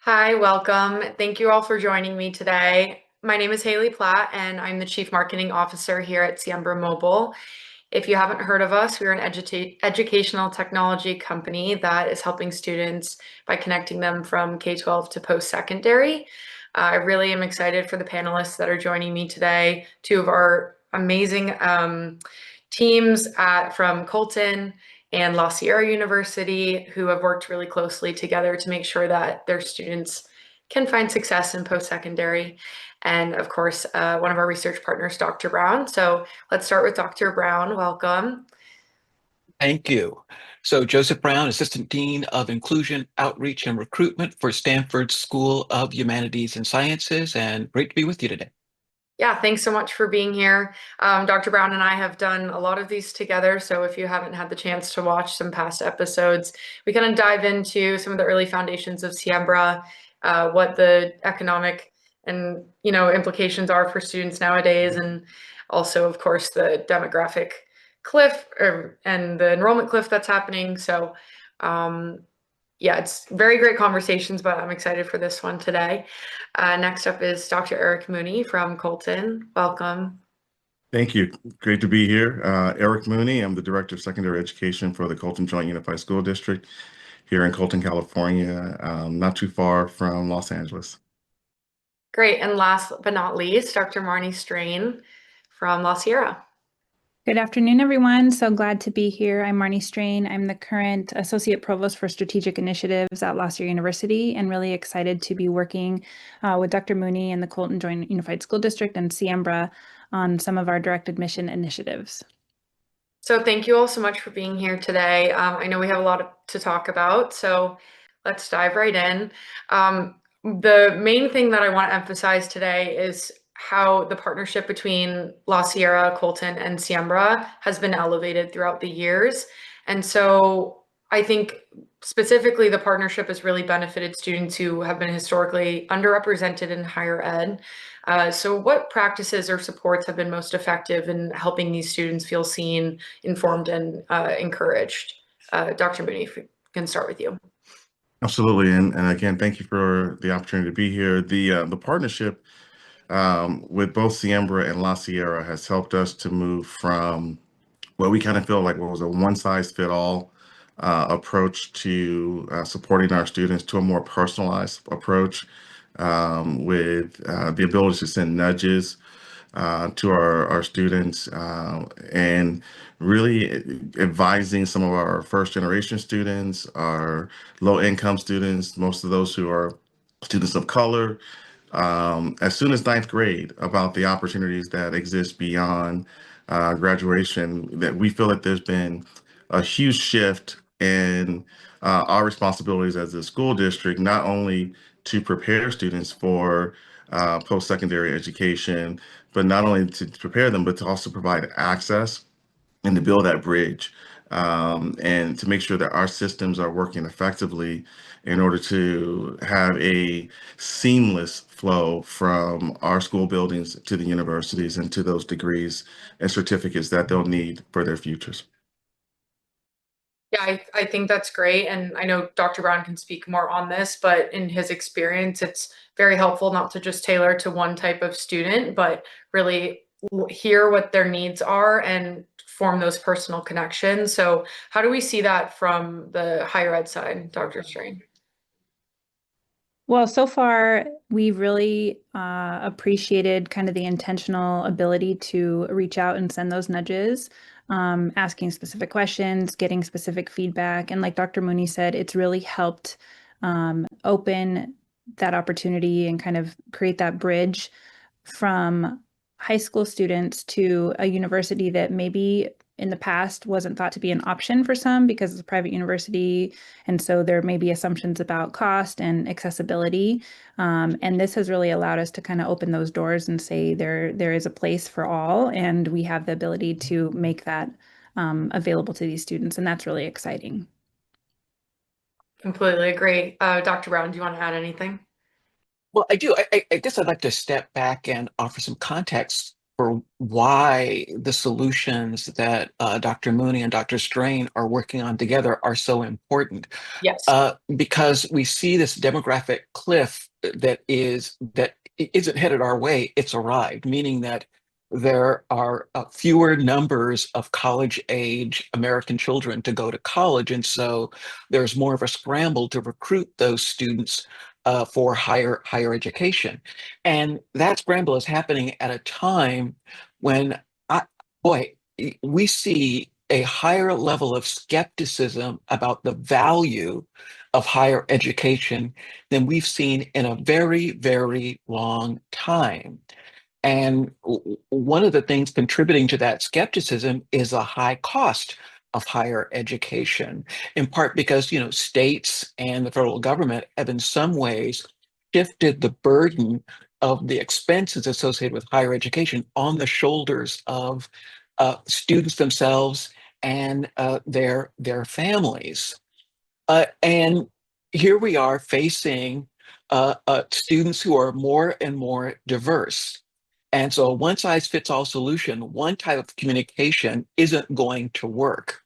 Hi, welcome. Thank you all for joining me today. My name is Haley Platt, and I'm the Chief Marketing Officer here at Siembra Mobile. If you haven't heard of us, we're an educational technology company that is helping students by connecting them from K-12 to post-secondary. I really am excited for the panelists that are joining me today. Two of our amazing teams from Colton and La Sierra University, who have worked really closely together to make sure that their students can find success in post-secondary. And of course, one of our research partners, Dr. Brown. So let's start with Dr. Brown. Welcome. Thank you. So Joseph Brown, Assistant Dean of Inclusion, Outreach, and Recruitment for Stanford School of Humanities and Sciences, and great to be with you today. Yeah, thanks so much for being here. Dr. Brown and I have done a lot of these together, so if you haven't had the chance to watch some past episodes, we kind of dive into some of the early foundations of Siembra, what the economic and implications are for students nowadays, and also, of course, the demographic cliff and the enrollment cliff that's happening. So yeah, it's very great conversations, but I'm excited for this one today. Next up is Dr. Eric Mooney from Colton. Welcome. Thank you. Great to be here. Eric Mooney, I'm the Director of Secondary Education for the Colton Joint Unified School District here in Colton, California, not too far from Los Angeles. Great. And last but not least, Dr. Marni Straine from La Sierra. Good afternoon, everyone. So glad to be here. I'm Marni Straine. I'm the current Associate Provost for Strategic Initiatives at La Sierra University, and really excited to be working with Dr. Mooney and the Colton Joint Unified School District and Siembra on some of our direct admission initiatives. So thank you all so much for being here today. I know we have a lot to talk about, so let's dive right in. The main thing that I want to emphasize today is how the partnership between La Sierra, Colton, and Siembra has been elevated throughout the years. And so I think specifically the partnership has really benefited students who have been historically underrepresented in higher ed. So what practices or supports have been most effective in helping these students feel seen, informed, and encouraged? Dr. Mooney, if we can start with you. Absolutely. And again, thank you for the opportunity to be here. The partnership with both Siembra and La Sierra has helped us to move from what we kind of feel like what was a one-size-fit-all approach to supporting our students to a more personalized approach with the ability to send nudges to our students and really advising some of our first generation students, our low income students, most of those who are students of color, as soon as ninth grade about the opportunities that exist beyond graduation, that we feel that there's been a huge shift in our responsibilities as a school district, not only to prepare students for post-secondary education, but not only to prepare them, but to also provide access and to build that bridge and to make sure that our systems are working effectively in order to have a seamless flow from our school buildings to the universities and to those degrees and certificates that they'll need for their futures. Yeah, I think that's great. And I know Dr. Brown can speak more on this, but in his experience, it's very helpful not to just tailor to one type of student, but really hear what their needs are and form those personal connections. So how do we see that from the higher ed side, Dr. Straine? Well, so far, we've really appreciated kind of the intentional ability to reach out and send those nudges, asking specific questions, getting specific feedback. And like Dr. Mooney said, it's really helped open that opportunity and kind of create that bridge from high school students to a university that maybe in the past wasn't thought to be an option for some because it's a private university. And so there may be assumptions about cost and accessibility. And this has really allowed us to kind of open those doors and say there is a place for all, and we have the ability to make that available to these students. And that's really exciting. Completely agree. Dr. Brown, do you want to add anything? Well, I do. I guess I'd like to step back and offer some context for why the solutions that Dr. Mooney and Dr. Straine are working on together are so important. Yes. Because we see this demographic cliff that isn't headed our way, it's arrived, meaning that there are fewer numbers of college-age American children to go to college, and so there's more of a scramble to recruit those students for higher education. And that scramble is happening at a time when, boy, we see a higher level of skepticism about the value of higher education than we've seen in a very, very long time. And one of the things contributing to that skepticism is a high cost of higher education, in part because, states and the federal government have in some ways shifted the burden of the expenses associated with higher education on the shoulders of students themselves and their families. And here we are facing students who are more and more diverse. And so a one-size-fits-all solution, one type of communication isn't going to work.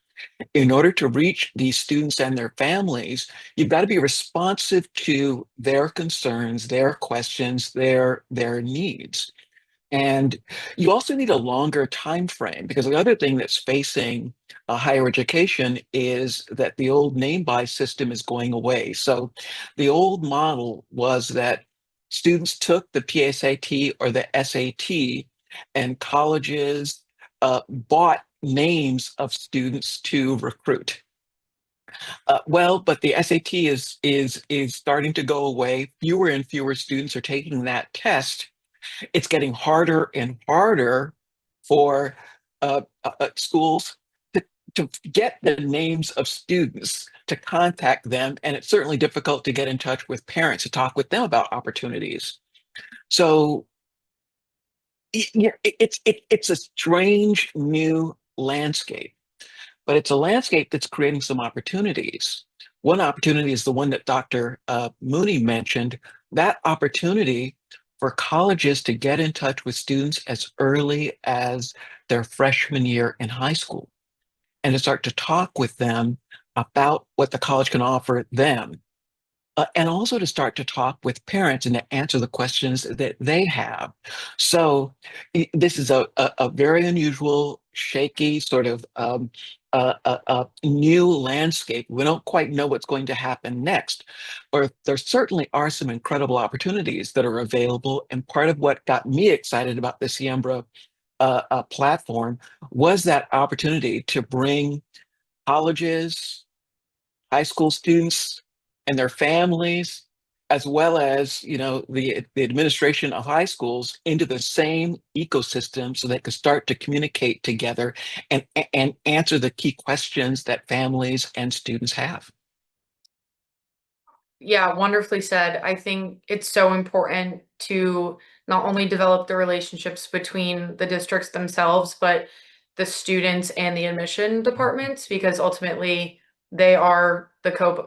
In order to reach these students and their families, you've got to be responsive to their concerns, their questions, their needs. And you also need a longer time frame, because the other thing that's facing higher education is that the old name-buy system is going away. So the old model was that students took the PSAT or the SAT, and colleges bought names of students to recruit. But the SAT is starting to go away. Fewer and fewer students are taking that test. It's getting harder and harder for schools to get the names of students, to contact them, and it's certainly difficult to get in touch with parents to talk with them about opportunities. So it's a strange new landscape, but it's a landscape that's creating some opportunities. One opportunity is the one that Dr. Mooney mentioned, that opportunity for colleges to get in touch with students as early as their freshman year in high school and to start to talk with them about what the college can offer them. And also to start to talk with parents and to answer the questions that they have. So this is a very unusual, shaky sort of new landscape. We don't quite know what's going to happen next, or there certainly are some incredible opportunities that are available. And part of what got me excited about the Sierra platform was that opportunity to bring colleges, high school students, and their families, as well as the administration of high schools, into the same ecosystem, so they could start to communicate together and answer the key questions that families and students have. Yeah, wonderfully said. I think it's so important to not only develop the relationships between the districts themselves, but the students and the admission departments, because ultimately they are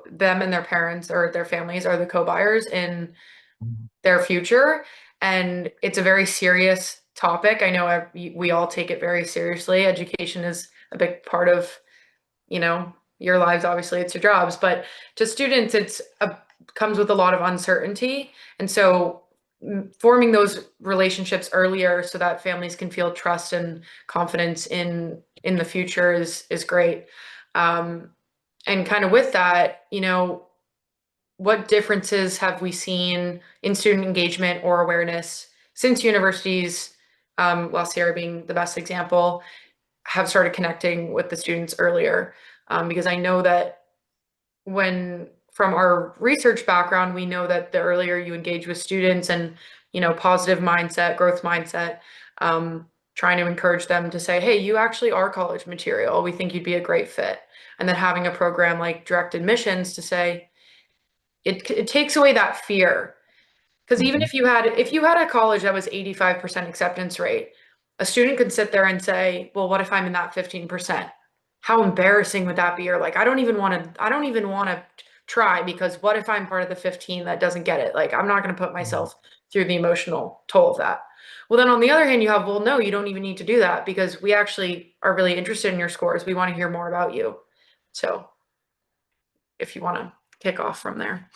them and their parents or their families are the co-buyers in their future. And it's a very serious topic. I know we all take it very seriously. Education is a big part of, your lives. Obviously, it's your jobs, but to students, comes with a lot of uncertainty. And so forming those relationships earlier so that families can feel trust and confidence in the future is great. And kind of with that, what differences have we seen in student engagement or awareness since universities, La Sierra being the best example, have started connecting with the students earlier? Because I know that from our research background, we know that the earlier you engage with students and, positive mindset, growth mindset, trying to encourage them to say, hey, you actually are college material. We think you'd be a great fit. And then having a program like direct admissions to say, it takes away that fear. Because even if you had a college that was 85% acceptance rate, a student could sit there and say, well, what if I'm in that 15%? How embarrassing would that be? Or like, I don't even want to try, because what if I'm part of the 15 that doesn't get it? Like, I'm not going to put myself through the emotional toll of that. Well, then on the other hand, you have, well, no, you don't even need to do that because we actually are really interested in your scores. We want to hear more about you. So if you want to kick off from there.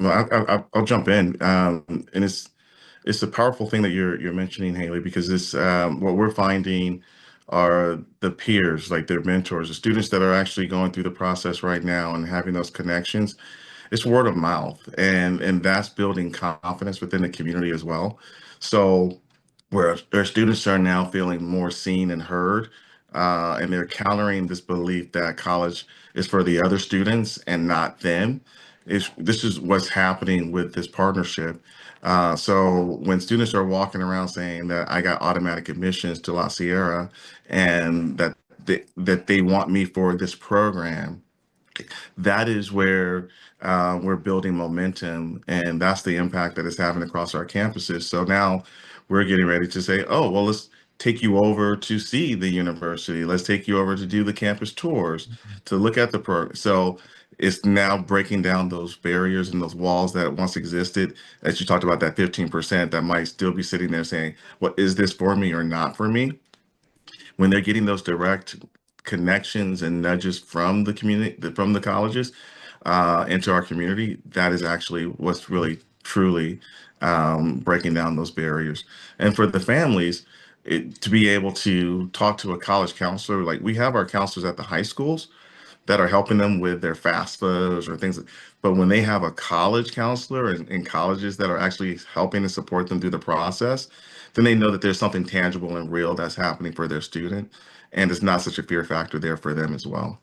Well, I'll jump in, and it's a powerful thing that you're mentioning, Haley, because it's what we're finding are the peers, like their mentors, the students that are actually going through the process right now and having those connections. It's word of mouth, and that's building confidence within the community as well. So where their students are now feeling more seen and heard, and they're countering this belief that college is for the other students and not them. This is what's happening with this partnership. So when students are walking around saying that I got automatic admissions to La Sierra and that they want me for this program, that is where we're building momentum, and that's the impact that it's having across our campuses. So now we're getting ready to say, oh, well, let's take you over to see the university. Let's take you over to do the campus tours, to look at the program. So it's now breaking down those barriers and those walls that once existed. As you talked about, that 15% that might still be sitting there saying, well, is this for me or not for me? When they're getting those direct connections and nudges from the community, from the colleges into our community, that is actually what's really truly breaking down those barriers. And for the families, to be able to talk to a college counselor, like we have our counselors at the high schools that are helping them with their FAFSAs or things. But when they have a college counselor in colleges that are actually helping to support them through the process, then they know that there's something tangible and real that's happening for their student. And it's not such a fear factor there for them as well.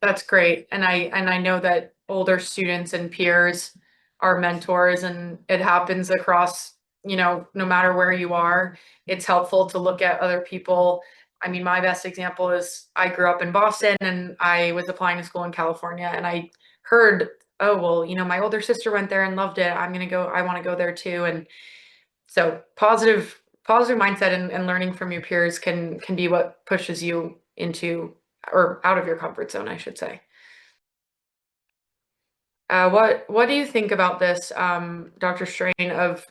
That's great. And I know that older students and peers are mentors, and it happens across, no matter where you are. It's helpful to look at other people. I mean, my best example is I grew up in Boston and I was applying to school in California, and I heard, oh, well, my older sister went there and loved it. I want to go there too. And so positive mindset and learning from your peers can be what pushes you into or out of your comfort zone, I should say. What do you think about this, Dr. Straine, of,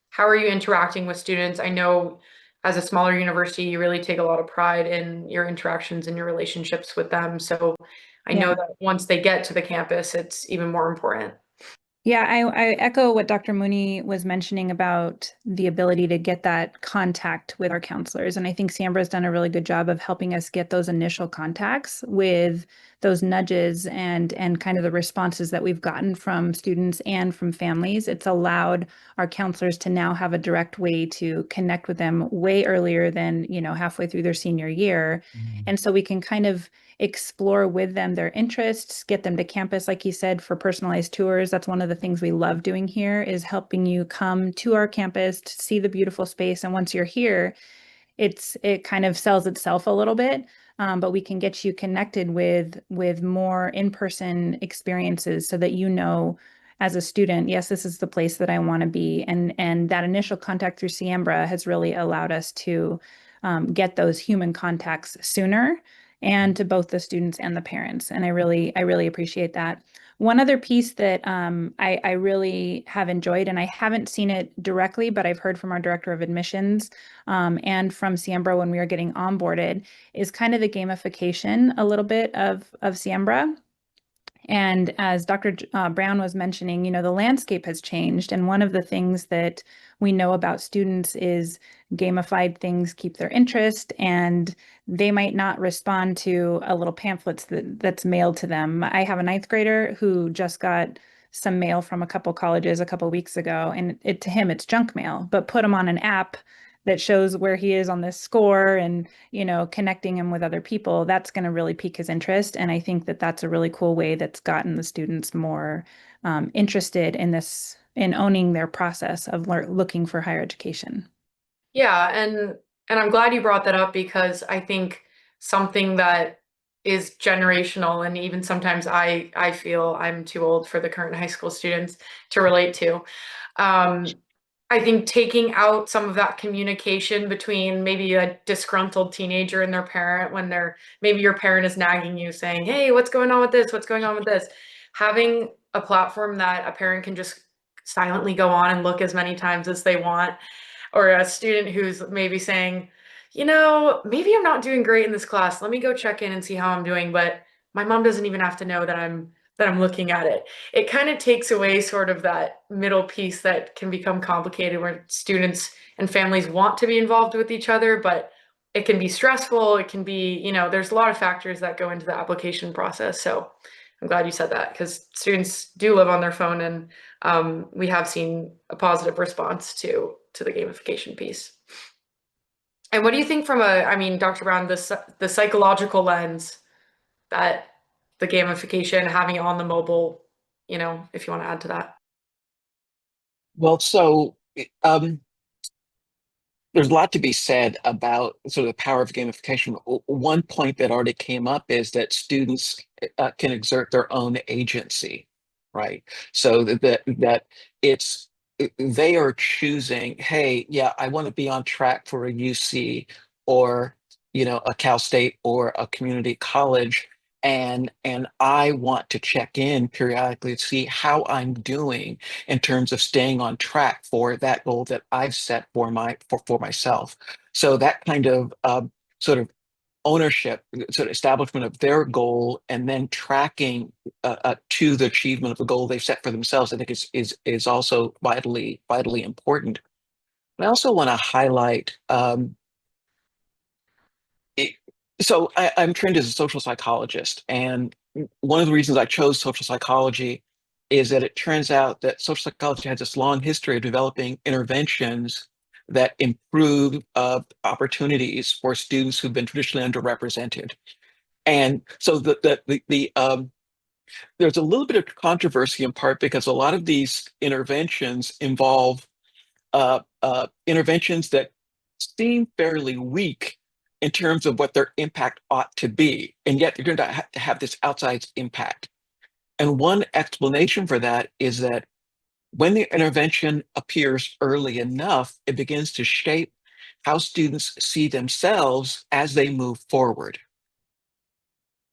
how are you interacting with students? I know as a smaller university, you really take a lot of pride in your interactions and your relationships with them. So I know that once they get to the campus, it's even more important. Yeah, I echo what Dr. Mooney was mentioning about the ability to get that contact with our counselors. And I think Siembra's done a really good job of helping us get those initial contacts with those nudges and kind of the responses that we've gotten from students and from families. It's allowed our counselors to now have a direct way to connect with them way earlier than, halfway through their senior year. And so we can kind of explore with them their interests, get them to campus, like you said, for personalized tours. That's one of the things we love doing here, is helping you come to our campus to see the beautiful space. And once you're here, it kind of sells itself a little bit, but we can get you connected with more in-person experiences so that as a student, yes, this is the place that I want to be. And that initial contact through Siembra has really allowed us to get those human contacts sooner, and to both the students and the parents. And I really appreciate that. One other piece that I really have enjoyed, and I haven't seen it directly, but I've heard from our director of admissions and from Siembra when we were getting onboarded, is kind of the gamification a little bit of Siembra. And as Dr. Brown was mentioning, the landscape has changed. And one of the things that we know about students is gamified things keep their interest, and they might not respond to a little pamphlets that's mailed to them. I have a ninth grader who just got some mail from a couple colleges a couple weeks ago, and to him, it's junk mail, but put him on an app that shows where he is on this score and, connecting him with other people, that's going to really pique his interest. And I think that that's a really cool way that's gotten the students more interested in owning their process of looking for higher education. Yeah, and I'm glad you brought that up, because I think something that is generational, and even sometimes I feel I'm too old for the current high school students to relate to. I think taking out some of that communication between maybe a disgruntled teenager and their parent, when maybe your parent is nagging you saying, hey, what's going on with this? What's going on with this? Having a platform that a parent can just silently go on and look as many times as they want, or a student who's maybe saying, maybe I'm not doing great in this class. Let me go check in and see how I'm doing, but my mom doesn't even have to know that I'm looking at it. It kind of takes away sort of that middle piece that can become complicated where students and families want to be involved with each other, but it can be stressful. It can be, there's a lot of factors that go into the application process. So I'm glad you said that, because students do live on their phone, and we have seen a positive response to the gamification piece. And what do you think from Dr. Brown, the psychological lens that the gamification, having it on the mobile, if you want to add to that? Well, so there's a lot to be said about sort of the power of gamification. One point that already came up is that students can exert their own agency, right? So that it's they are choosing, hey, yeah, I want to be on track for a UC or a Cal State or a community college, and I want to check in periodically to see how I'm doing in terms of staying on track for that goal that I've set for myself. So that kind of sort of ownership, sort of establishment of their goal, and then tracking to the achievement of the goal they've set for themselves, I think is also vitally important. I also want to highlight. I'm trained as a social psychologist, and one of the reasons I chose social psychology is that it turns out that social psychology has this long history of developing interventions that improve opportunities for students who've been traditionally underrepresented. And so there's a little bit of controversy in part because a lot of these interventions involve interventions that seem fairly weak in terms of what their impact ought to be, and yet they're going to have this outsized impact. And one explanation for that is that when the intervention appears early enough, it begins to shape how students see themselves as they move forward.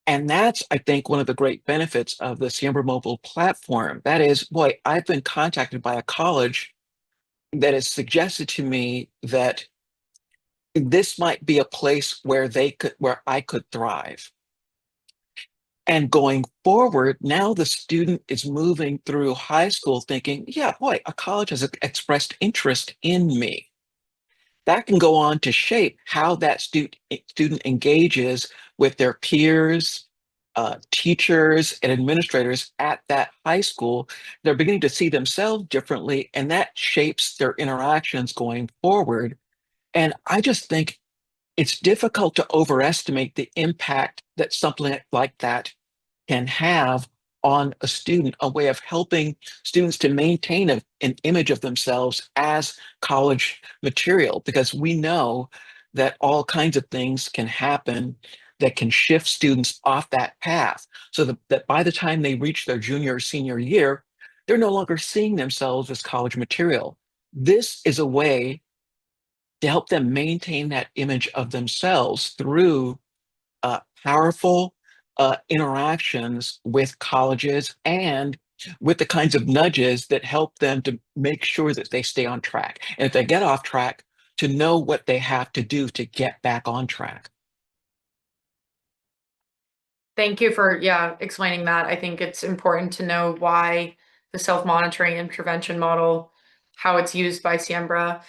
And that's, I think, one of the great benefits of the Sierra Mobile platform. That is, boy, I've been contacted by a college that has suggested to me that this might be a place where I could thrive. And going forward, now the student is moving through high school thinking, yeah, boy, a college has expressed interest in me. That can go on to shape how that student engages with their peers, teachers, and administrators at that high school. They're beginning to see themselves differently, and that shapes their interactions going forward. And I just think it's difficult to overestimate the impact that something like that can have on a student, a way of helping students to maintain an image of themselves as college material, because we know that all kinds of things can happen that can shift students off that path, so that by the time they reach their junior or senior year, they're no longer seeing themselves as college material. This is a way to help them maintain that image of themselves through powerful interactions with colleges and with the kinds of nudges that help them to make sure that they stay on track. And if they get off track, to know what they have to do to get back on track. Thank you for, explaining that. I think it's important to know why the self-monitoring intervention model, how it's used by Siembra.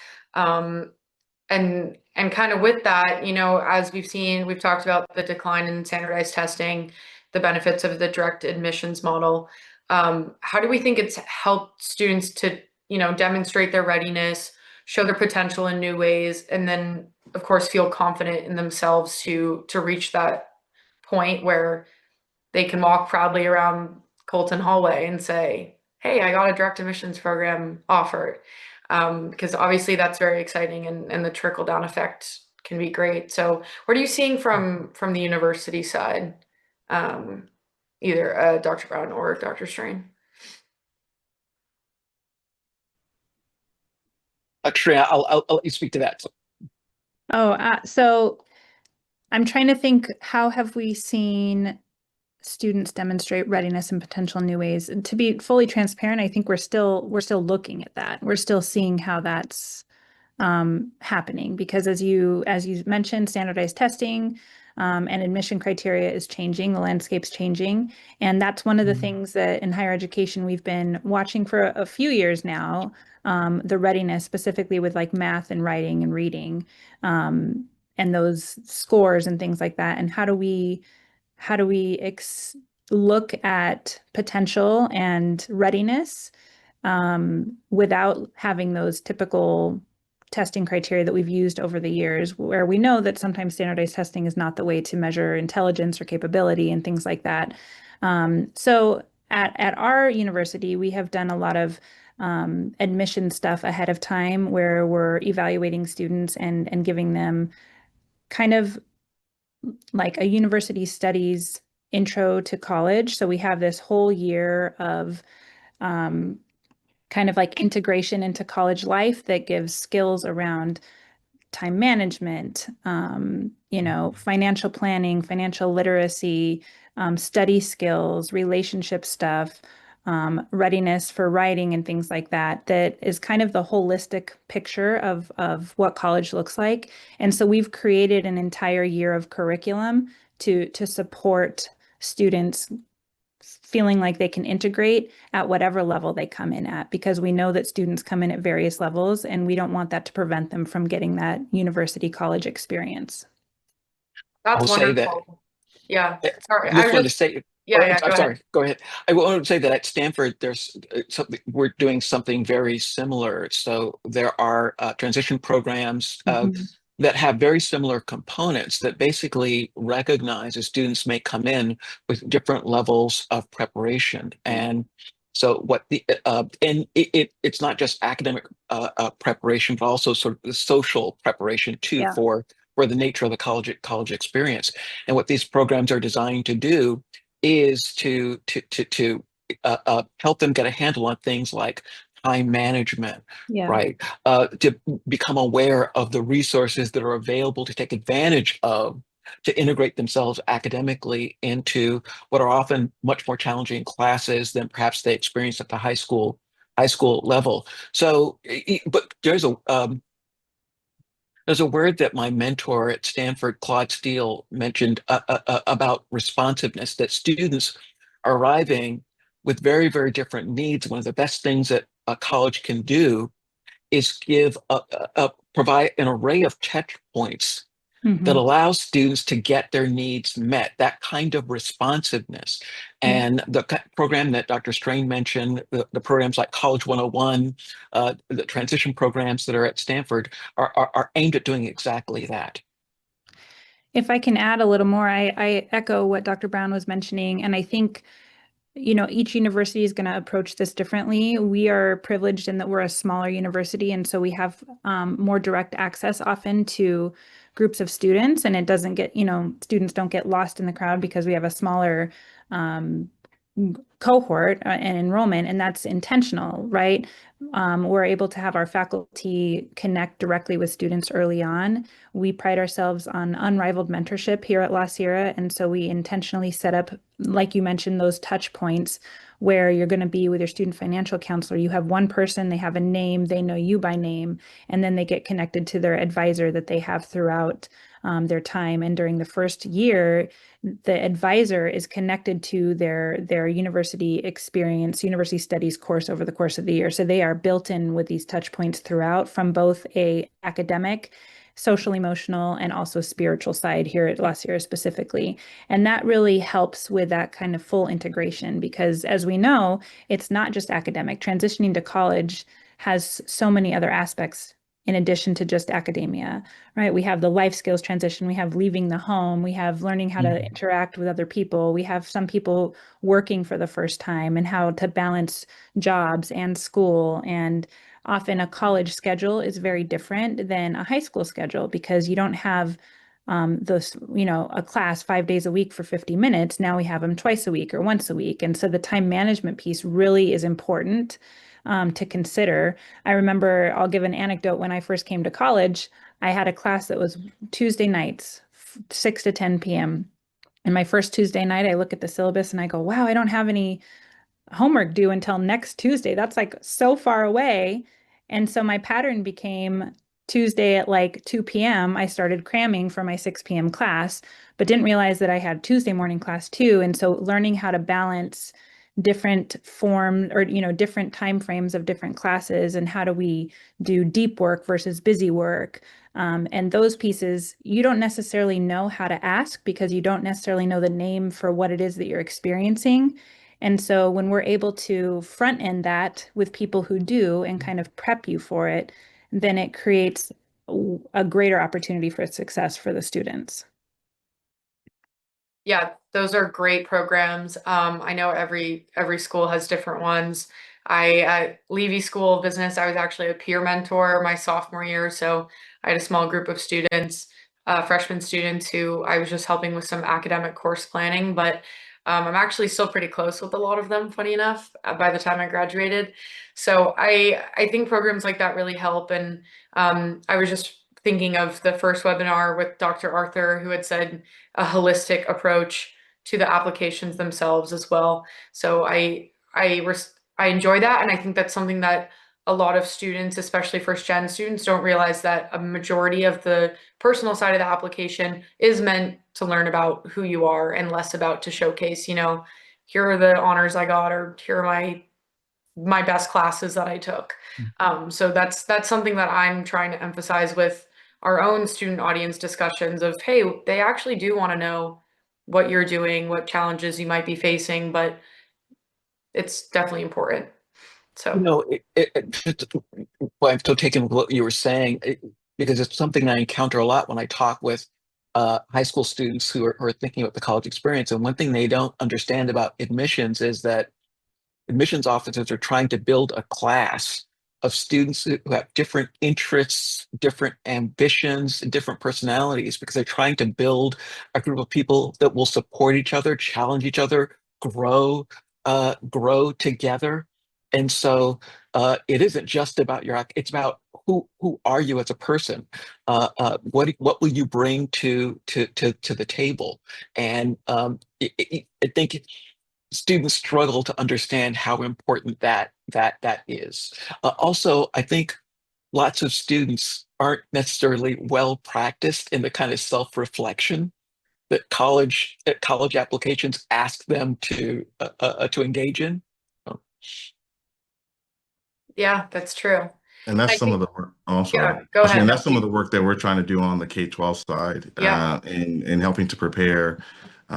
And kind of with that, as we've talked about the decline in standardized testing, the benefits of the direct admissions model. How do we think it's helped students to, demonstrate their readiness, show their potential in new ways, and then, of course, feel confident in themselves to reach that point where they can walk proudly around Colton hallway and say, hey, I got a direct admissions program offered. Because obviously that's very exciting, and the trickle down effect can be great. So what are you seeing from the university side, either Dr. Brown or Dr. Straine? Actually, I'll let you speak to that. So I'm trying to think, how have we seen students demonstrate readiness in potential new ways. And to be fully transparent, I think we're still looking at that. We're still seeing how that's happening, because as you mentioned, standardized testing and admission criteria is changing, the landscape's changing. And that's one of the things that in higher education we've been watching for a few years now, the readiness specifically with like math and writing and reading, and those scores and things like that. And how do we look at potential and readiness without having those typical testing criteria that we've used over the years, where we know that sometimes standardized testing is not the way to measure intelligence or capability and things like that. So at our university, we have done a lot of admission stuff ahead of time, where we're evaluating students and giving them kind of like a university studies intro to college. So we have this whole year of kind of like integration into college life that gives skills around time management, financial planning, financial literacy, study skills, relationship stuff, readiness for writing and things like that, that is kind of the holistic picture of what college looks like. And so we've created an entire year of curriculum to support students feeling like they can integrate at whatever level they come in at, because we know that students come in at various levels and we don't want that to prevent them from getting that university college experience. That's I'll say that wonderful. Yeah. Sorry. I just wanted to say, Yeah, I'm go sorry, ahead. go ahead. I want to say that at Stanford, there's something, we're doing something very similar. So there are transition programs that have very similar components that basically recognize that students may come in with different levels of preparation. And so what the and it's not just academic preparation, but also sort of the social preparation too, Yeah. for the nature of the college experience. And what these programs are designed to do is to help them get a handle on things like time management, Yeah. right? To become aware of the resources that are available to take advantage of, to integrate themselves academically into what are often much more challenging classes than perhaps they experience at the high school level. So, but there's a word that my mentor at Stanford, Claude Steele, mentioned about responsiveness, that students are arriving with very, very different needs. One of the best things that a college can do is provide an array of touch points that allows students to get their needs met, that kind of responsiveness. And the program that Dr. Straine mentioned, the programs like College 101, the transition programs that are at Stanford are aimed at doing exactly that. If I can add a little more, I echo what Dr. Brown was mentioning, and I think each university is going to approach this differently. We are privileged in that we're a smaller university, and so we have more direct access often to groups of students, and it doesn't get, students don't get lost in the crowd because we have a smaller cohort and enrollment, and that's intentional, right? We're able to have our faculty connect directly with students early on. We pride ourselves on unrivaled mentorship here at La Sierra, and so we intentionally set up, like you mentioned, those touch points where you're going to be with your student financial counselor. You have one person, they have a name, they know you by name, and then they get connected to their advisor that they have throughout their time. And during the first year, the advisor is connected to their university experience, university studies course over the course of the year. So they are built in with these touch points throughout, from both a academic, social, emotional, and also spiritual side here at La Sierra specifically. And that really helps with that kind of full integration, because as we know, it's not just academic. Transitioning to college has so many other aspects in addition to just academia, right? We have the life skills transition, we have leaving the home, we have learning how to interact with other people, we have some people working for the first time and how to balance jobs and school. And often a college schedule is very different than a high school schedule, because you don't have a class 5 days a week for 50 minutes. Now we have them twice a week or once a week. And so the time management piece really is important to consider. I remember, I'll give an anecdote. When I first came to college, I had a class that was Tuesday nights, 6 to 10 p.m. And my first Tuesday night, I look at the syllabus and I go, wow, I don't have any homework due until next Tuesday. That's like so far away. And so my pattern became Tuesday at like 2 p.m. I started cramming for my 6 p.m. class, but didn't realize that I had Tuesday morning class too. And so learning how to balance different form or, different time frames of different classes, and how do we do deep work versus busy work. And those pieces, you don't necessarily know how to ask because you don't necessarily know the name for what it is that you're experiencing. And so when we're able to front end that with people who do and kind of prep you for it, then it creates a greater opportunity for success for the students. Yeah, those are great programs. I know every school has different ones. At Levy School of Business, I was actually a peer mentor my sophomore year. So I had a small group of students, freshman students who I was just helping with some academic course planning, but I'm actually still pretty close with a lot of them, funny enough, by the time I graduated. So I think programs like that really help. And I was just thinking of the first webinar with Dr. Arthur, who had said a holistic approach to the applications themselves as well. So I enjoy that, and I think that's something that a lot of students, especially first gen students, don't realize, that a majority of the personal side of the application is meant to learn about who you are and less about to showcase, here are the honors I got, or here are my best classes that I took. So that's something that I'm trying to emphasize with our own student audience discussions of, hey, they actually do want to know what you're doing, what challenges you might be facing, but it's definitely important. So Well, I'm still taking what you were saying, because it's something I encounter a lot when I talk with high school students who are thinking about the college experience. And one thing they don't understand about admissions is that admissions officers are trying to build a class of students who have different interests, different ambitions, and different personalities, because they're trying to build a group of people that will support each other, challenge each other, grow together. And so it isn't just about it's about who are you as a person? What will you bring to the table? And I think students struggle to understand how important that is. Also, I think lots of students aren't necessarily well practiced in the kind of self-reflection that college applications ask them to engage in. yeah, that's true. And that's I some of think, the work. Oh, I'm sorry. yeah, go And ahead. that's some of the work that we're trying to do on the K-12 side, Yeah. in helping to prepare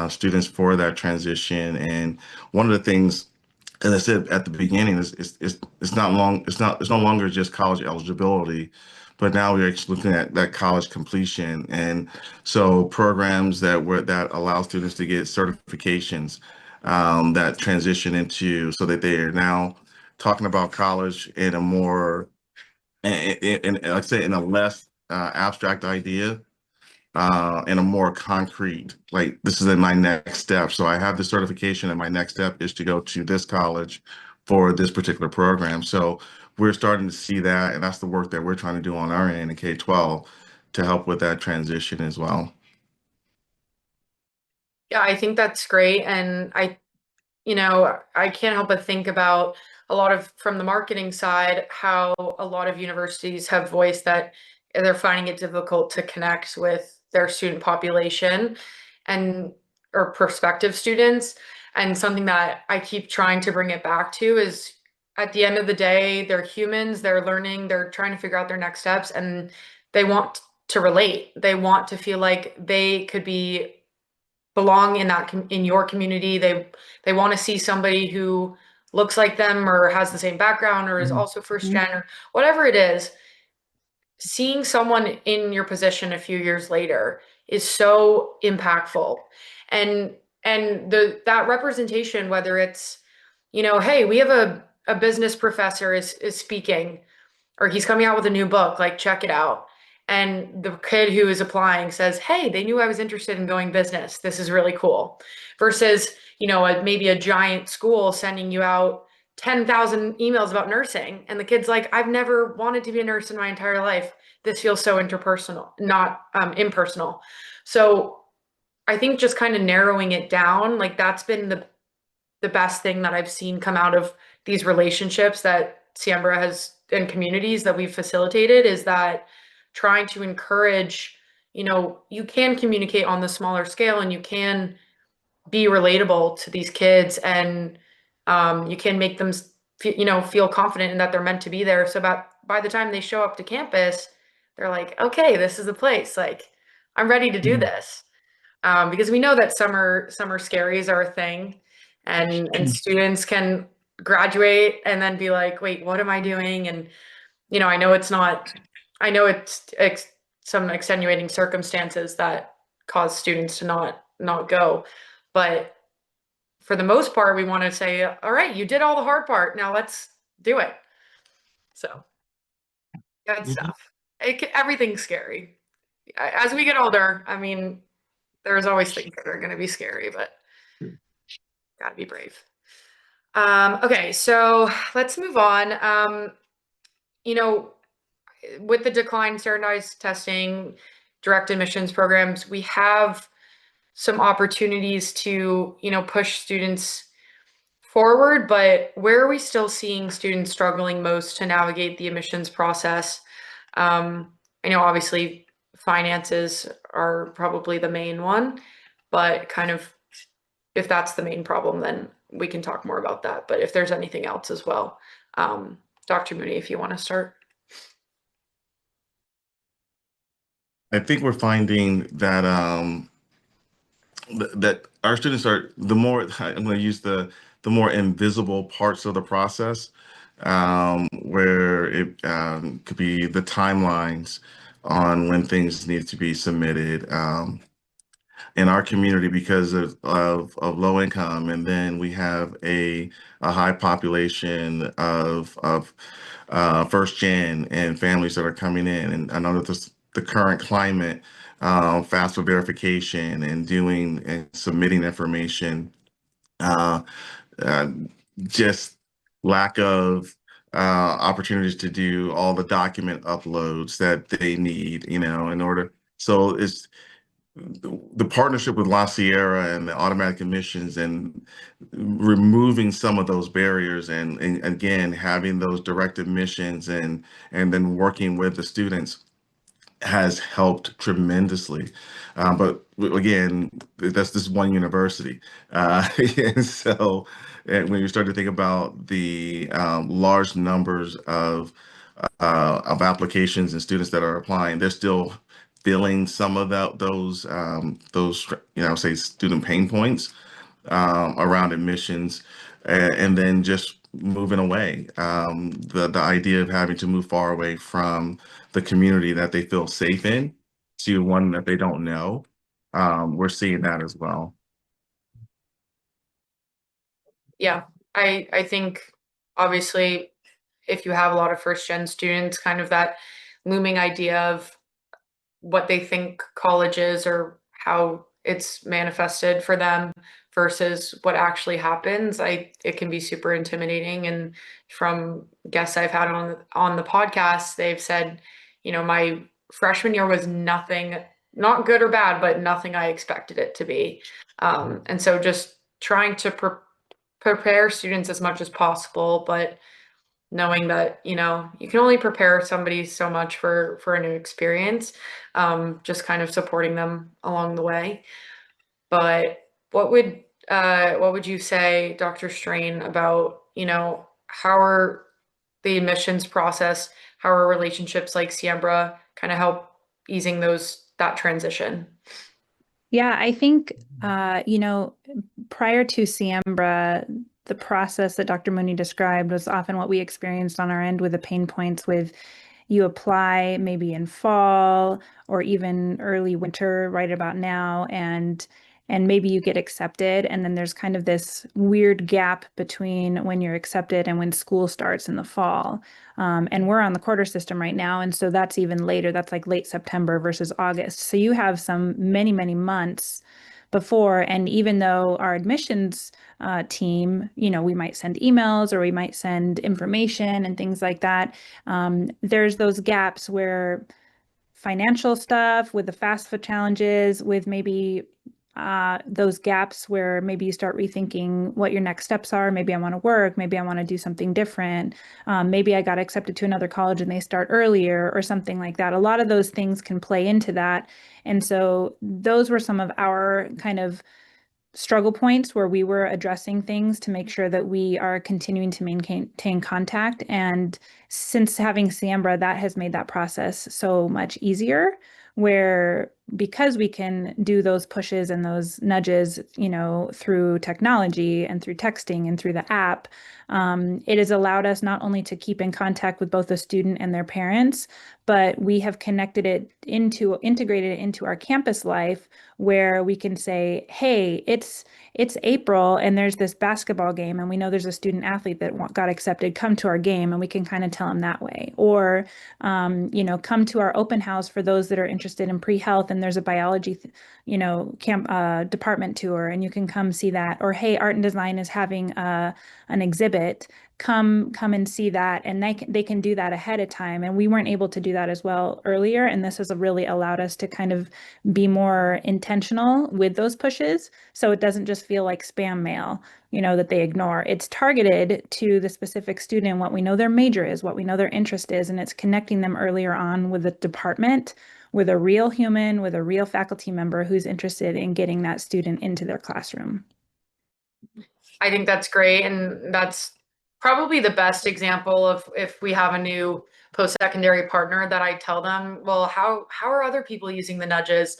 students for that transition. And one of the things, as I said at the beginning, is it's not long. It's no longer just college eligibility, but now we're actually looking at that college completion. And so programs that allow students to get certifications, that transition into, so that they are now talking about college in a more, and like I say, in a less abstract idea, and a more concrete, like, this is in my next step. So I have the certification, and my next step is to go to this college for this particular program. So we're starting to see that, and that's the work that we're trying to do on our end in K-12 to help with that transition as well. Yeah, I think that's great. And I can't help but think about a lot of, from the marketing side, how a lot of universities have voiced that they're finding it difficult to connect with their student population and or prospective students. And something that I keep trying to bring it back to is, at the end of the day, they're humans, they're learning, they're trying to figure out their next steps, and they want to relate. They want to feel like they could belong in in your community. They want to see somebody who looks like them or has the same background or is also first gen or whatever it is. Seeing someone in your position a few years later is so impactful. And that representation, whether it's, hey, we have a business professor is speaking, or he's coming out with a new book, like, check it out. And the kid who is applying says, hey, they knew I was interested in going business. This is really cool. Versus, maybe a giant school sending you out 10,000 emails about nursing. And the kid's like, I've never wanted to be a nurse in my entire life. This feels so interpersonal, not impersonal. So I think just kind of narrowing it down, like that's been the best thing that I've seen come out of these relationships that Siembra has and communities that we've facilitated, is that trying to encourage, you can communicate on the smaller scale and you can be relatable to these kids, and you can make them feel confident in that they're meant to be there. So by the time they show up to campus, they're like, okay, this is the place. Like, I'm ready to do this. Because we know that summer scaries are a thing, and students can graduate and then be like, wait, what am I doing? And I know it's some extenuating circumstances that cause students to not go, but for the most part, we want to say, all right, you did all the hard part, now let's do it. So good stuff. Everything's scary as we get older. I mean, there's always things that are going to be scary, but gotta be brave. Okay, so let's move on. With the decline standardized testing, direct admissions programs, we have some opportunities to, push students forward, but where are we still seeing students struggling most to navigate the admissions process? I know obviously finances are probably the main one, but kind of if that's the main problem, then we can talk more about that. But if there's anything else as well, Dr. Mooney, if you want to start. I think we're finding that that our students are I'm going to use the more invisible parts of the process, where it could be the timelines on when things need to be submitted. In our community, because of low income, and then we have a high population of first gen and families that are coming in. And I know that the current climate, FAFSA verification and doing and submitting information, uh, uh, just lack of opportunities to do all the document uploads that they need, in order. So it's the partnership with La Sierra and the automatic admissions and removing some of those barriers, and again having those direct admissions and then working with the students has helped tremendously. But again, that's just one university. And so when you start to think about the large numbers of applications and students that are applying, they're still feeling some of those say student pain points around admissions, and then just moving away. The idea of having to move far away from the community that they feel safe in to one that they don't know. We're seeing that as well. Yeah, I think obviously if you have a lot of first gen students, kind of that looming idea of what they think college is or how it's manifested for them versus what actually happens, it can be super intimidating. And from guests I've had on the podcast, they've said, my freshman year was nothing, not good or bad, but nothing I expected it to be. And so just trying to prepare students as much as possible, but knowing that you can only prepare somebody so much for a new experience, just kind of supporting them along the way. But what would you say, Dr. Straine, about how are the admissions process, how are relationships like Siembra kind of help easing that transition? Yeah, I think, prior to Siembra, the process that Dr. Mooney described was often what we experienced on our end with the pain points with you apply maybe in fall or even early winter right about now, and maybe you get accepted, and then there's kind of this weird gap between when you're accepted and when school starts in the fall. And we're on the quarter system right now, and so that's even later. That's like late September versus August. So you have many months before. And even though our admissions team, we might send emails or we might send information and things like that, there's those gaps where financial stuff with the FAFSA challenges, with maybe those gaps where maybe you start rethinking what your next steps are. Maybe I want to work, maybe I want to do something different. Maybe I got accepted to another college and they start earlier or something like that. A lot of those things can play into that. And so those were some of our kind of struggle points where we were addressing things to make sure that we are continuing to maintain contact. And since having Siembra, that has made that process so much easier, where because we can do those pushes and those nudges, you know, through technology and through texting and through the app, it has allowed us not only to keep in contact with both the student and their parents, but we have integrated it into our campus life, where we can say, hey, it's April and there's this basketball game and we know there's a student athlete that got accepted, come to our game, and we can kind of tell them that way. Or, you know, come to our open house for those that are interested in pre-health and there's a biology, you know, department tour and you can come see that. Or, hey, art and design is having an exhibit, come and see that, and they can do that ahead of time. And we weren't able to do that as well earlier, and this has really allowed us to kind of be more intentional with those pushes, so it doesn't just feel like spam mail, you know, that they ignore. It's targeted to the specific student, what we know their major is, what we know their interest is, and it's connecting them earlier on with the department, with a real human, with a real faculty member who's interested in getting that student into their classroom. I think that's great. And that's probably the best example of if we have a new post-secondary partner that I tell them, well, how are other people using the nudges?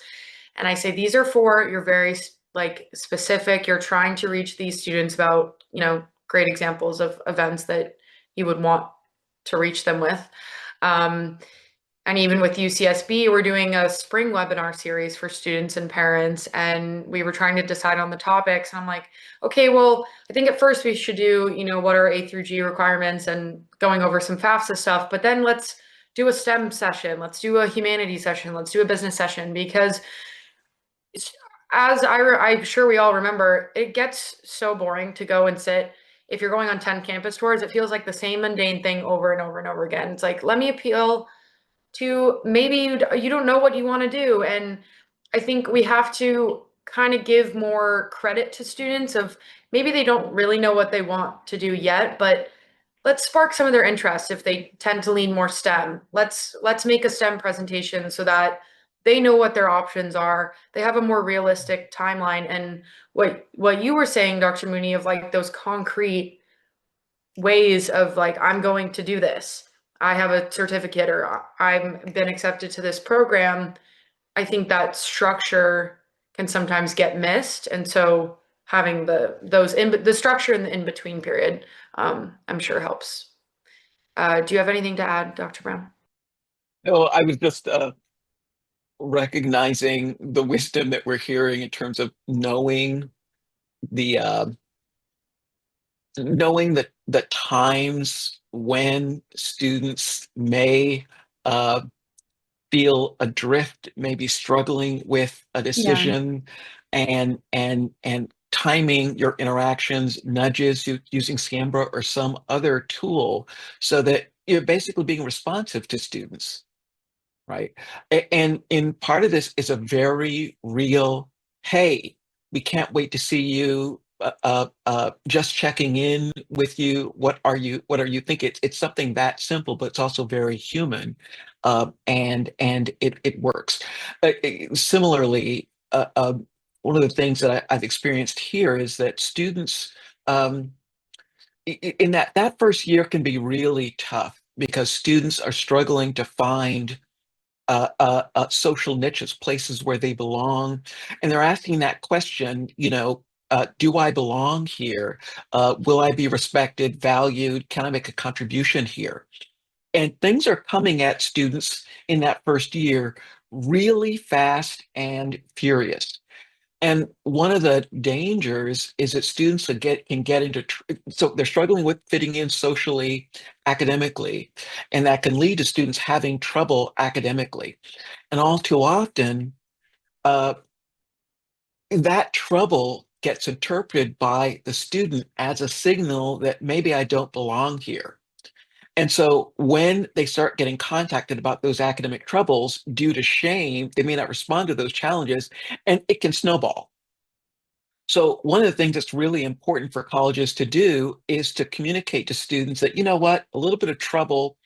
And I say, these are for your very like specific, you're trying to reach these students about, you know, great examples of events that you would want to reach them with. And even with UCSB, we're doing a spring webinar series for students and parents, and we were trying to decide on the topics. And I'm like, okay, well, I think at first we should do, you know, what are A through G requirements and going over some FAFSA stuff, but then let's do a STEM session, let's do a humanities session, let's do a business session, because as I'm sure we all remember, it gets so boring to go and sit. If you're going on 10 campus tours, it feels like the same mundane thing over and over and over again. It's like, let me appeal to maybe you don't know what you want to do. And I think we have to kind of give more credit to students of maybe they don't really know what they want to do yet, but let's spark some of their interest. If they tend to lean more STEM, let's make a STEM presentation so that they know what their options are. They have a more realistic timeline. And what you were saying, Dr. Mooney, of like those concrete ways of like, I'm going to do this, I have a certificate, or I've been accepted to this program. I think that structure can sometimes get missed. And so having the structure in the in-between period, I'm sure helps. Do you have anything to add, Dr. Brown? No, I was just recognizing the wisdom that we're hearing in terms of knowing the times when students may feel adrift, maybe struggling with a decision, and timing your interactions, nudges using Siembra or some other tool, so that you're basically being responsive to students, right? And in part of this is a very real, hey, we can't wait to see you. Just checking in with you. What are you thinking? It's something that simple, but it's also very human, and it works. Similarly, one of the things that I've experienced here is that students, in that first year can be really tough because students are struggling to find social niches, places where they belong, and they're asking that question, you know, do I belong here? Will I be respected, valued? Can I make a contribution here? And things are coming at students in that first year really fast and furious. And one of the dangers is that students can get into, so they're struggling with fitting in socially, academically, and that can lead to students having trouble academically. And all too often, that trouble gets interpreted by the student as a signal that maybe I don't belong here. And so when they start getting contacted about those academic troubles due to shame, they may not respond to those challenges, and it can snowball. So one of the things that's really important for colleges to do is to communicate to students that, you know what, a little bit of trouble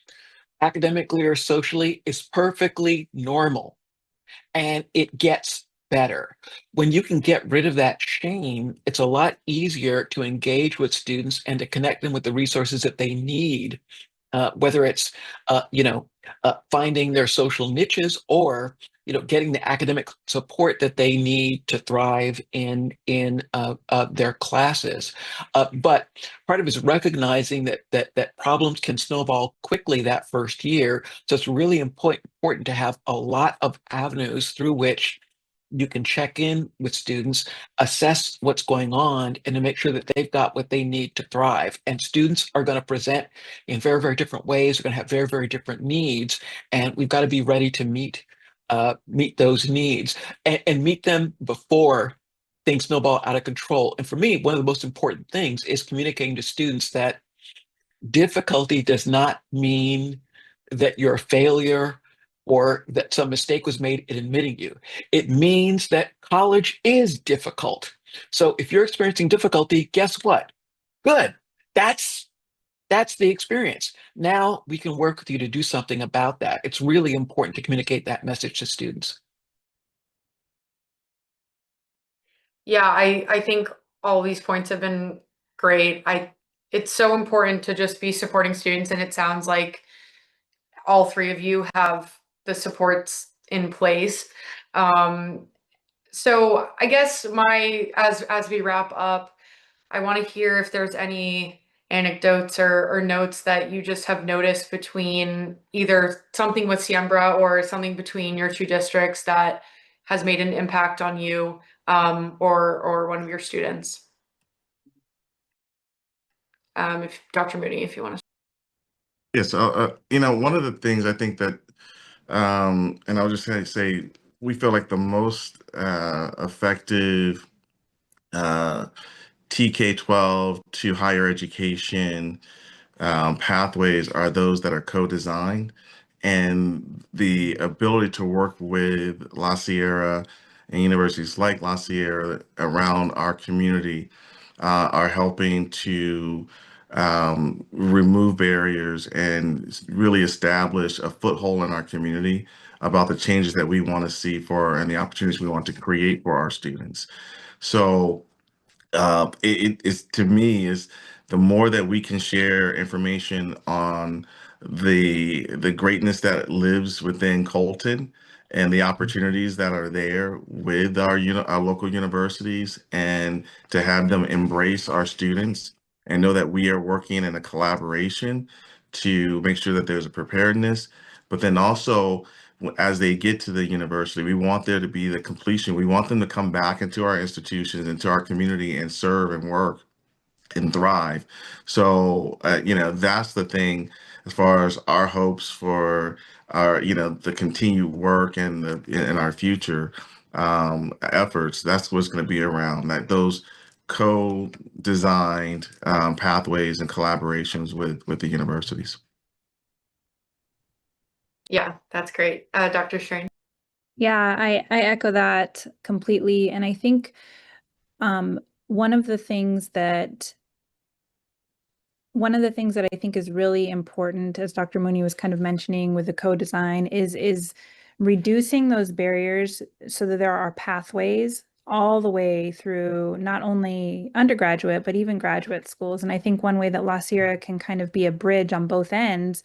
academically or socially is perfectly normal, and it gets better. When you can get rid of that shame, it's a lot easier to engage with students and to connect them with the resources that they need, whether it's finding their social niches, or getting the academic support that they need to thrive in their classes. But part of it is recognizing that problems can snowball quickly that first year. So it's really important to have a lot of avenues through which you can check in with students, assess what's going on, and to make sure that they've got what they need to thrive. And students are going to present in very, very different ways. They're going to have very, very different needs, and we've got to be ready to meet those needs, and meet them before things snowball out of control. And for me, one of the most important things is communicating to students that difficulty does not mean that you're a failure or that some mistake was made in admitting you. It means that college is difficult. So if you're experiencing difficulty, guess what? Good. That's the experience. Now we can work with you to do something about that. It's really important to communicate that message to students. Yeah, I think all these points have been great. It's so important to just be supporting students, and it sounds like all three of you have the supports in place. So I guess as we wrap up, I want to hear if there's any anecdotes or notes that you just have noticed between either something with Siembra or something between your two districts that has made an impact on you, or one of your students. If Dr. Mooney, if you want to. Yes, one of the things I think that, and I'll just say, we feel like the most effective TK-12 to higher education pathways are those that are co-designed, and the ability to work with La Sierra and universities like La Sierra around our community are helping to remove barriers and really establish a foothold in our community about the changes that we want to see for and the opportunities we want to create for our students. So it's, to me, is the more that we can share information on the greatness that lives within Colton and the opportunities that are there with our local universities, and to have them embrace our students and know that we are working in a collaboration to make sure that there's a preparedness, but then also as they get to the university, we want there to be the completion. We want them to come back into our institutions, into our community, and serve and work and thrive. So, that's the thing as far as our hopes for our, the continued work and our future efforts. That's what's going to be around, that those co-designed pathways and collaborations with the universities. Yeah, that's great. Dr. Straine. Yeah, I echo that completely. And I think one of the things that I think is really important, as Dr. Mooney was kind of mentioning with the co-design, is reducing those barriers so that there are pathways all the way through not only undergraduate, but even graduate schools. And I think one way that La Sierra can kind of be a bridge on both ends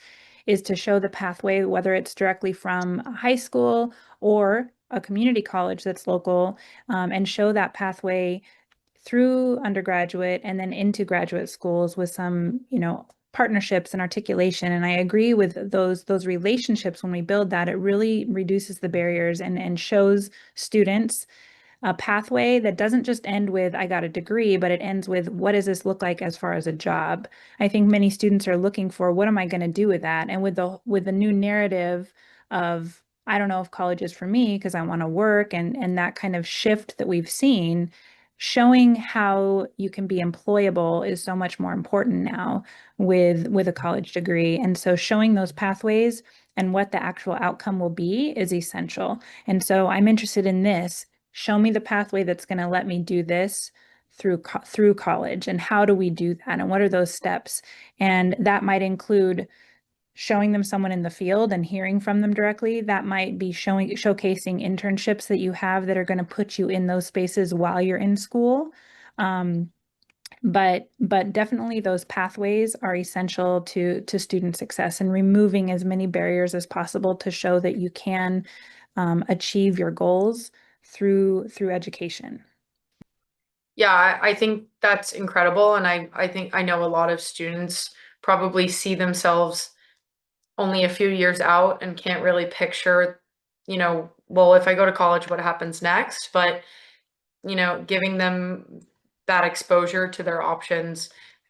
is to show the pathway, whether it's directly from a high school or a community college that's local, and show that pathway through undergraduate and then into graduate schools with some, partnerships and articulation. And I agree with those relationships. When we build that, it really reduces the barriers and shows students a pathway that doesn't just end with I got a degree, but it ends with what does this look like as far as a job? I think many students are looking for what am I going to do with that? And with the new narrative of I don't know if college is for me because I want to work, and that kind of shift that we've seen, showing how you can be employable is so much more important now with a college degree. And so showing those pathways and what the actual outcome will be is essential. And so I'm interested in this, show me the pathway that's going to let me do this through college, and how do we do that, and what are those steps? And that might include showing them someone in the field and hearing from them directly. That might be showcasing internships that you have that are going to put you in those spaces while you're in school. But definitely those pathways are essential to student success, and removing as many barriers as possible to show that you can achieve your goals through education. Yeah, I think that's incredible. And I think I know a lot of students probably see themselves only a few years out and can't really picture, well, if I go to college, what happens next? But, giving them that exposure to their options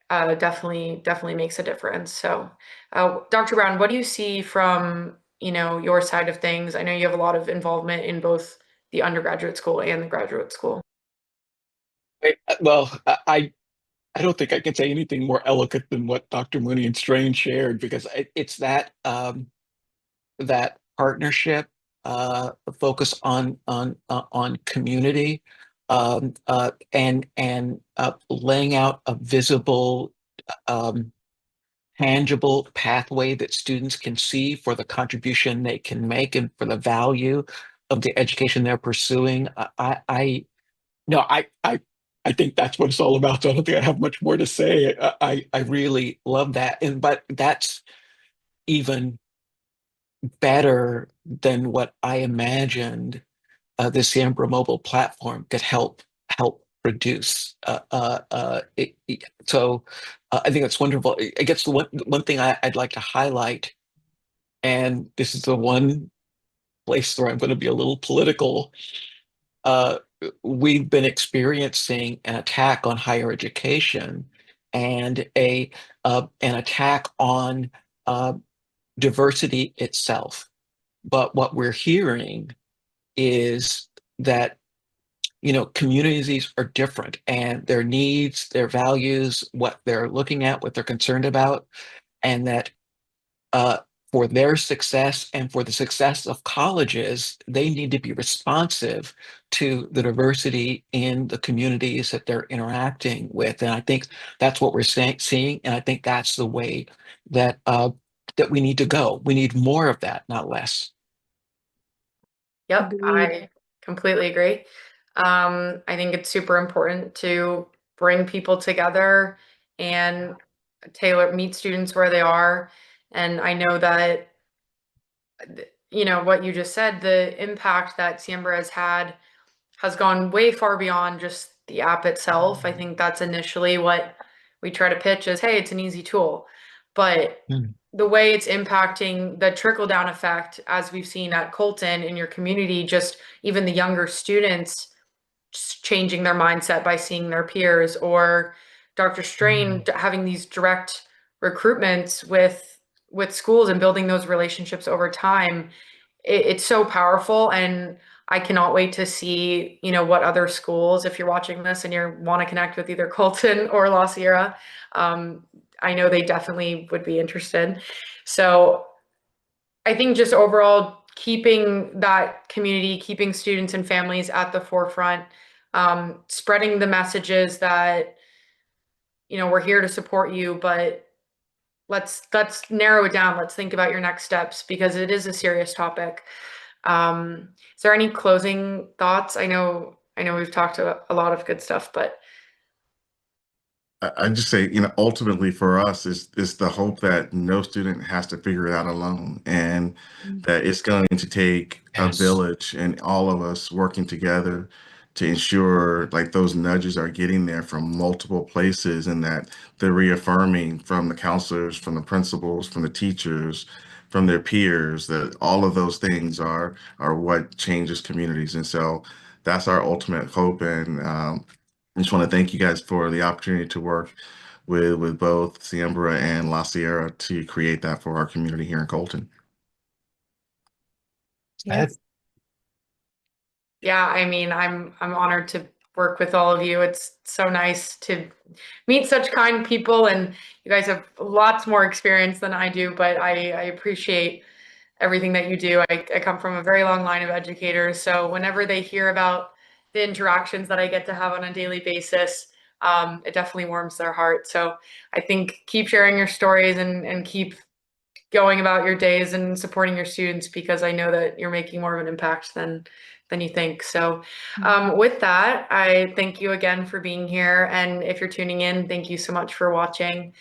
definitely makes a difference. So, Dr. Brown, what do you see from, your side of things? I know you have a lot of involvement in both the undergraduate school and the graduate school. Well, I don't think I can say anything more eloquent than what Dr. Mooney and Straine shared, because it's that that partnership, focus on community, and laying out a visible, tangible pathway that students can see for the contribution they can make and for the value of the education they're pursuing. No, I think that's what it's all about. So I don't think I have much more to say. I really love that, but that's even better than what I imagined the Sambra mobile platform could help produce. I think that's wonderful. I guess the one thing I'd like to highlight, and this is the one place where I'm going to be a little political. Uh, we've been experiencing an attack on higher education, and an attack on diversity itself. But what we're hearing is that communities are different, and their needs, their values, what they're looking at, what they're concerned about, and that uh, for their success and for the success of colleges, they need to be responsive to the diversity in the communities that they're interacting with. And I think that's what we're seeing, and I think that's the way that that we need to go. We need more of that, not less. Yep, Agreed. I completely agree. I think it's super important to bring people together and meet students where they are. And I know that, what you just said, the impact that Siembra has had has gone way far beyond just the app itself. I think that's initially what we try to pitch is, hey, it's an easy tool. But the way it's impacting the trickle down effect, as we've seen at Colton in your community, just even the younger students changing their mindset by seeing their peers, or Dr. Straine having these direct recruitments with schools and building those relationships over time. It's so powerful, and I cannot wait to see, what other schools, if you're watching this and you want to connect with either Colton or La Sierra, I know they definitely would be interested. So I think just overall keeping that community, keeping students and families at the forefront, spreading the messages that, we're here to support you, but let's narrow it down. Let's think about your next steps, because it is a serious topic. Is there any closing thoughts? I know we've talked a lot of good stuff, but I just say, ultimately for us is the hope that no student has to figure it out alone, and that it's going to take a Yes. village and all of us working together to ensure like those nudges are getting there from multiple places, and that they're reaffirming from the counselors, from the principals, from the teachers, from their peers, that all of those things are what changes communities. And so that's our ultimate hope. And I just want to thank you guys for the opportunity to work with both Siembra and La Sierra to create that for our community here in Colton. Yes. yeah, I mean, I'm honored to work with all of you. It's so nice to meet such kind people, and you guys have lots more experience than I do, but I appreciate everything that you do. I come from a very long line of educators, so whenever they hear about the interactions that I get to have on a daily basis, it definitely warms their heart. So I think keep sharing your stories and keep going about your days and supporting your students, because I know that you're making more of an impact than you think. So with that, I thank you again for being here. And if you're tuning in, thank you so much for watching.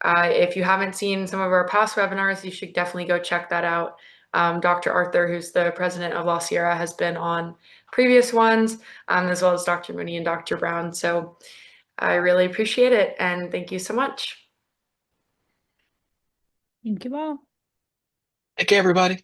If you haven't seen some of our past webinars, you should definitely go check that out. Dr. Arthur, who's the president of La Sierra, has been on previous ones, as well as Dr. Mooney and Dr. Brown. So I really appreciate it. And thank you so much. Thank you all. Thank you, everybody.